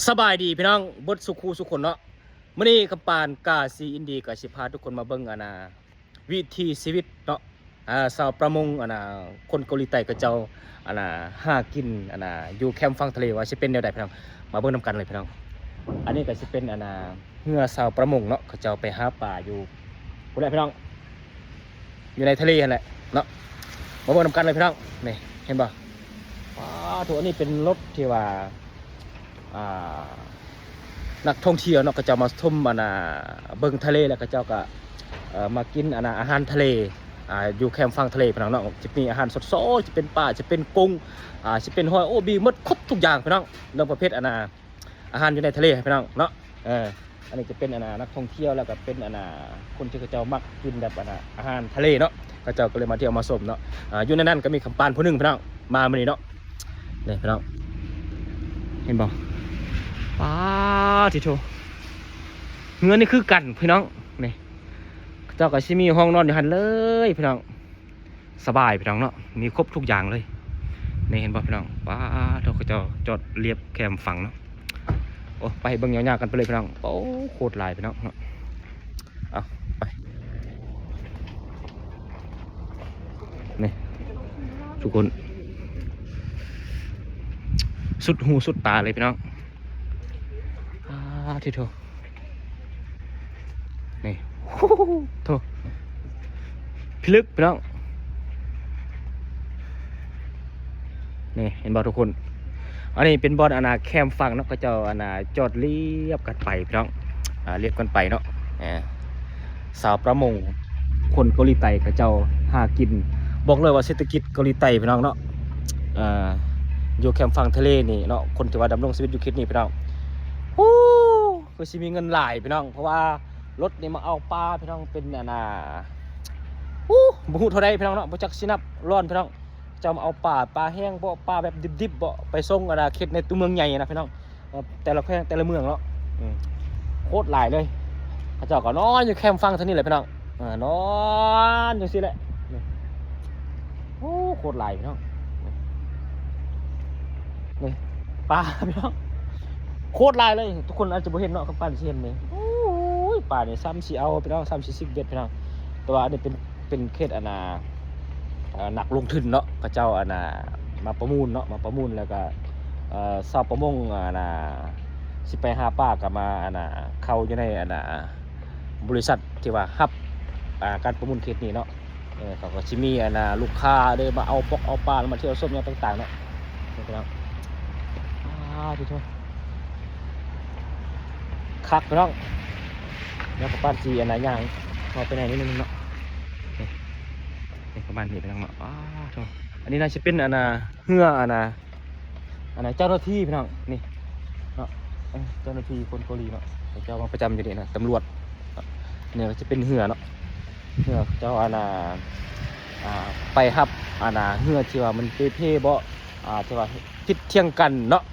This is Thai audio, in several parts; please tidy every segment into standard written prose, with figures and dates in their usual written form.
สบายดีพี่น้องบดสุขูสุขคนเนาะมื้อนี้กับปานกาซีอินดีก็สิพาทุกคนมาเบิ่งวิถีชีวิตเนาะชาวประมงคนเกาหลีใต้ก็เจ้าหากินอยู่แคมป์ฝั่งทะเลว่าสิเป็นแนวใดพี่น้องมาเบิ่งนํกันเลยพี่น้องอันนี้ก็สิเป็นเรือชาวประมงเนาะเขาเจ้าไปหาปลาอยู่พุ่นแหละพี่น้องอยู่ในทะเลนั่นแหละเนาะมาเบิ่งนํกันเลยพี่น้องนี่เห็นบ่ถูกอันนี้เป็นรถที่ว่านักท่องเที่ยวเนาะก็จะมาชมเบิ่งทะเลแล้วก็เจ้าก็มากินอาหารทะเลอยู่แคมป์ฝั่งทะเลพี่น้องเนาะจะมีอาหารสดๆจะเป็นปลาจะเป็นกุ้งจะเป็นหอยโอ้บีหมดครบทุกอย่างพี่น้องเรื่องประเภทอาหารอยู่ในทะเลพี่น้องเนาะอันนี้จะเป็นนักท่องเที่ยวแล้วก็เป็นคนที่เขาเจ้ามักกินแบบอาหารทะเลเนาะเขาเจ้าก็เลยมาเที่ยวมาชมเนาะอยู่ในนั้นก็มีคำปานผู้หนึ่งพี่น้องมามื้อนี้เนาะนี่พี่น้องเห็นบ่ทีโถเงินนี่คือกันพี่น้องนี่เจ้าก็ชิมีห้องนอนอยู่หันเลยพี่น้องสบายพี่น้องเนาะมีครบทุกอย่างเลยนี่เห็นป่ะพี่น้องเราก็จะจอดเรียบแคมฝั่งเนาะโอ้ไปเบิ่งยาวๆกันไปเลยพี่น้องโอ้โคตรลายพี่น้องเนาะเอาไปนี่ทุกคนสุดหูสุดตาเลยพี่น้องที่โถนี่โถพิลึกพี่น้องนี่เห็นบอลทุกคนอันนี้เป็นบอลแคมฝั่งเนาะก็จะจอดเรียบกันไปพี่น้องเรียบกันไปเนาะสาวประมงคนเกาหลีใต้ก็เจ้าหากินบอกเลยว่าเศรษฐกิจเกาหลีใต้พี่น้องเนาะอยู่แคมฝั่งทะเลนี่เนาะคนที่ว่าดำรงชีวิตอยู่คิดนี่พี่น้องคือสิมีเงินหลายพี่น้องเพราะว่ารถนี่มาเอาปลาพี่น้องเป็นบุหูเท่าไรพี่น้องเนาะบ่จักสินับร้อนพี่น้องจะมาเอาปลาแห้งบ่ปลาแบบดิบๆบ่ไปส่งเขตในตัวเมืองใหญ่นะพี่น้องแต่ละแขวงแต่ละเมืองเนาะโคตรหลายเลยเขาเจ้าก็นอนอยู่แคมป์ฟังเท่านี้แหละพี่น้องนอนอยู่สิแหละโอ้โคตรหลายพี่น้องนี่ปลาพี่น้องโคตรลายเลยทุกคนอาจจะบ่เห็นเนาะกับปลาที่เห็นนี่โอ้ยปลาเนี่ยซ้ำสีเอาพี่น้องซ้ำสี10 เบ็ดพี่น้องแต่ว่าอันนี้เป็นเคสหนักลงทุนเนาะพระเจ้ามาประมูลเนาะมาประมูลแล้วก็ชาวประมงสิไปหาปลากับมาเข้าอยู่ในบริษัทที่ว่ารับการประมูลเคสนี้เนาะเขาก็สิมีลูกค้าเดินมาเอาเอาปลามาเที่ยวส้มอย่างต่างๆเนาะพี่น้องที่ทุกคักพี่น้องแล้วก็ปานสีย่างพอไปไหนนิดนึงเนาะนี่ประมาณนี้พี่น้องเนาะอันนี้น่าจะเป็นเหือเจ้าหน้าที่พี่น้องนี่เนาะเจ้าหน้าที่คนเกาหลีเนาะเจ้ามาประจำอยู่นี่นะตำรวจเนี่ยจะเป็นเหือเนาะเหือเจ้าไปฮับเหือที่ว่ามันเพ่บ่ที่ว่าทิศเที่ยงกันเนาะ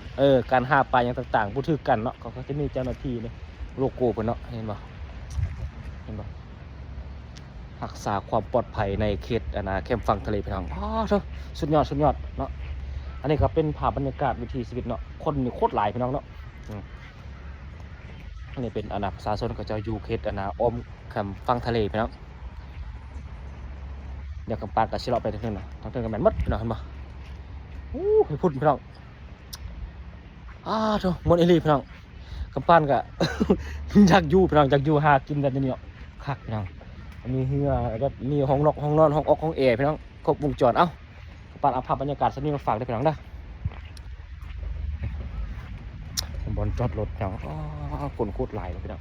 การหาปลาอย่างต่างๆพูดถึงกันเนาะเขาก็จะมีเจ้าหน้าที่เนี่ยโลโก้เพิ่นเนาะเห็นบ่รักษาความปลอดภัยในเขตแคมป์ฝั่งทะเลพี่น้องสุดยอดเนาะอันนี้ก็เป็นภาพบรรยากาศวิถีชีวิตเนาะคนนี่โคตรหลายพี่น้องเนาะอันนี้เป็นประชาชนก็จะอยู่เขตอ้อมแคมป์ฝั่งทะเลพี่น้องเดี๋ยวกำปางกับชิเลาะไปทางนึงนะทางนึงกันแม่นหมดพี่น้องเห็นบ่ให้พูดพี่น้องโธ่มนต์เอลีพี่น้องกำปั้นก็ อยากอยู่พี่น้องอยากอยู่หากินแบบนี้เนาะคักพี่น้องมีเรือแบบมีห้องนอนห้องออกห้องแอร์พี่น้องครบวงจรกำปั้นเอาภาพบรรยากาศสักนิดมาฝากได้พี่น้องได้บอลจอดรถพี่น้องคนโคตรหลายเลยพี่น้อง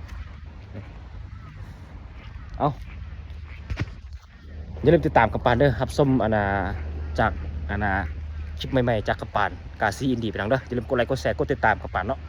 อย่าลืมติดตามกำปั้นเด้อครับส้มจากคลิปใหม่ๆจากกำปั้นกาซีอินดีพี่น้องเด้ออย่าลืมกดไลค์กดแชร์กดติดตามกำปั้นเนาะ